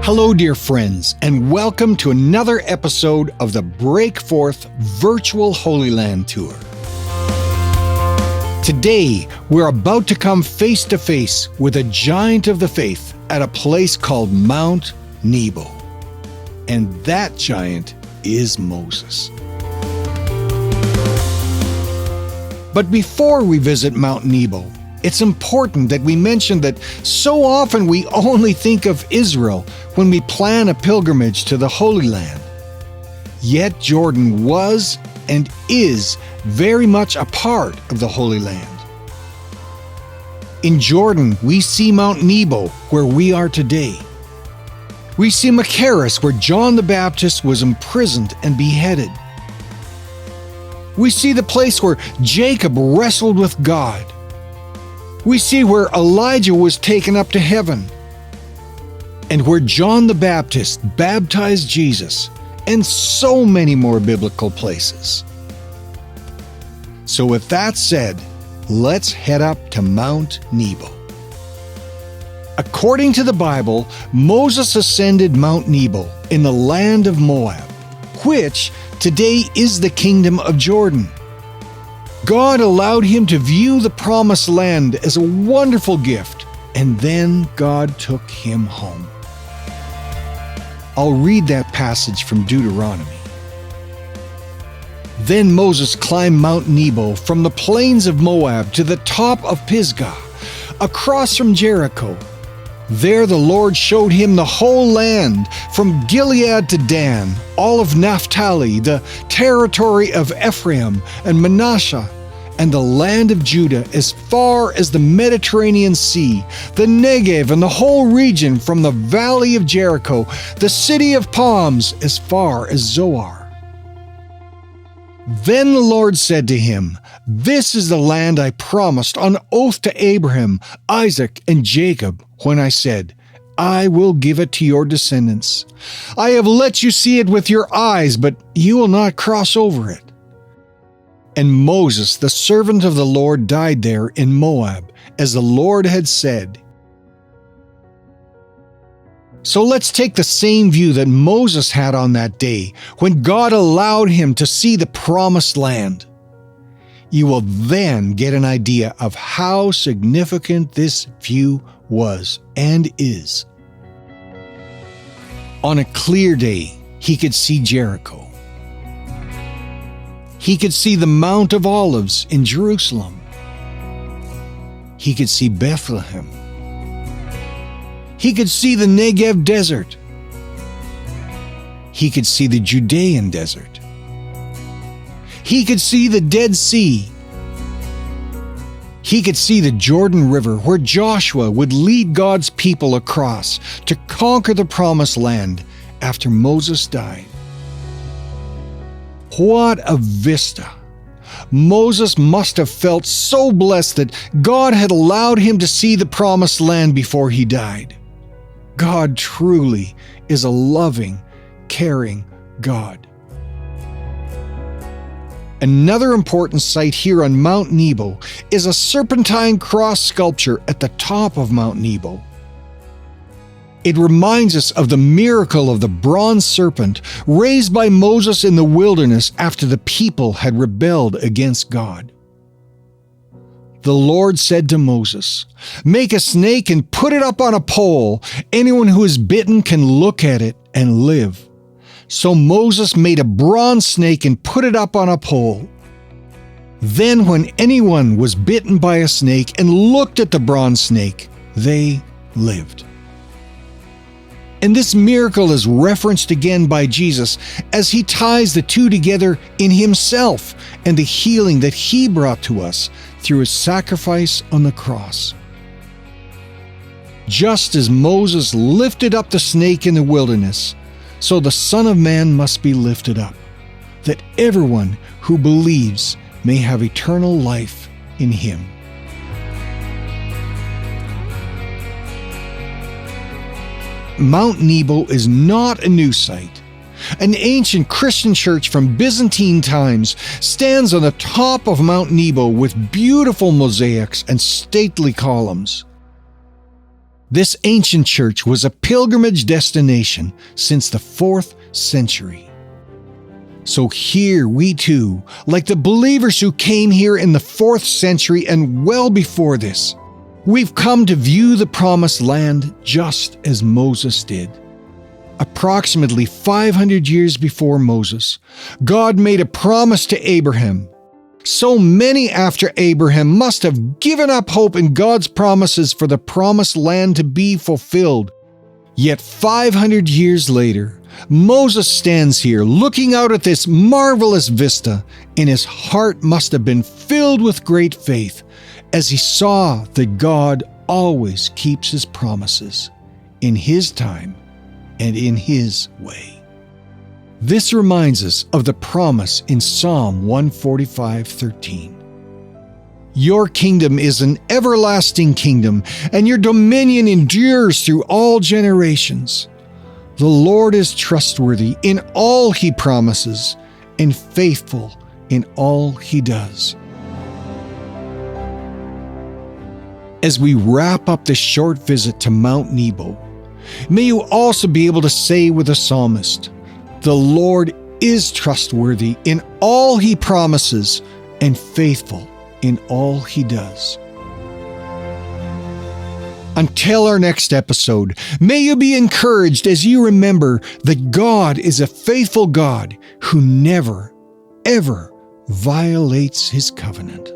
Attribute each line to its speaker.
Speaker 1: Hello, dear friends, and welcome to another episode of the Breakforth Virtual Holy Land Tour. Today, we're about to come face to face with a giant of the faith at a place called Mount Nebo. And that giant is Moses. But before we visit Mount Nebo, it's important that we mention that so often we only think of Israel when we plan a pilgrimage to the Holy Land. Yet Jordan was and is very much a part of the Holy Land. In Jordan, we see Mount Nebo, where we are today. We see Machaerus, where John the Baptist was imprisoned and beheaded. We see the place where Jacob wrestled with God. We see where Elijah was taken up to heaven, and where John the Baptist baptized Jesus, and so many more biblical places. So with that said, let's head up to Mount Nebo. According to the Bible, Moses ascended Mount Nebo in the land of Moab, which today is the kingdom of Jordan. God allowed him to view the promised land as a wonderful gift, and then God took him home. I'll read that passage from Deuteronomy. Then Moses climbed Mount Nebo from the plains of Moab to the top of Pisgah, across from Jericho. There the Lord showed him the whole land, from Gilead to Dan, all of Naphtali, the territory of Ephraim and Manasseh, and the land of Judah as far as the Mediterranean Sea, the Negev and the whole region from the valley of Jericho, the city of palms as far as Zoar. Then the Lord said to him, "This is the land I promised on oath to Abraham, Isaac, and Jacob, when I said, I will give it to your descendants. I have let you see it with your eyes, but you will not cross over it." And Moses, the servant of the Lord, died there in Moab, as the Lord had said. So let's take the same view that Moses had on that day, when God allowed him to see the promised land. You will then get an idea of how significant this view was and is. On a clear day, he could see Jericho. He could see the Mount of Olives in Jerusalem. He could see Bethlehem. He could see the Negev desert. He could see the Judean desert. He could see the Dead Sea. He could see the Jordan River, where Joshua would lead God's people across to conquer the promised land after Moses died. What a vista! Moses must have felt so blessed that God had allowed him to see the promised land before he died. God truly is a loving, caring God. Another important site here on Mount Nebo is a Serpentine cross sculpture at the top of Mount Nebo. It reminds us of the miracle of the bronze serpent raised by Moses in the wilderness after the people had rebelled against God. The Lord said to Moses, "Make a snake and put it up on a pole. Anyone who is bitten can look at it and live." So Moses made a bronze snake and put it up on a pole. Then when anyone was bitten by a snake and looked at the bronze snake, they lived. And this miracle is referenced again by Jesus as he ties the two together in himself and the healing that he brought to us through his sacrifice on the cross. Just as Moses lifted up the snake in the wilderness, so the Son of Man must be lifted up, that everyone who believes may have eternal life in him. Mount Nebo is not a new site. An ancient Christian church from Byzantine times stands on the top of Mount Nebo with beautiful mosaics and stately columns. This ancient church was a pilgrimage destination since the 4th century. So here we too, like the believers who came here in the 4th century and well before this, we've come to view the promised land just as Moses did. Approximately 500 years before Moses, God made a promise to Abraham. So many after Abraham must have given up hope in God's promises for the promised land to be fulfilled. Yet 500 years later, Moses stands here looking out at this marvelous vista, and his heart must have been filled with great faith as he saw that God always keeps his promises in his time and in his way. This reminds us of the promise in Psalm 145:13. Your kingdom is an everlasting kingdom, and your dominion endures through all generations. The Lord is trustworthy in all he promises, and faithful in all he does. As we wrap up this short visit to Mount Nebo, may you also be able to say with the psalmist, "The Lord is trustworthy in all he promises and faithful in all he does." Until our next episode, may you be encouraged as you remember that God is a faithful God who never, ever violates his covenant.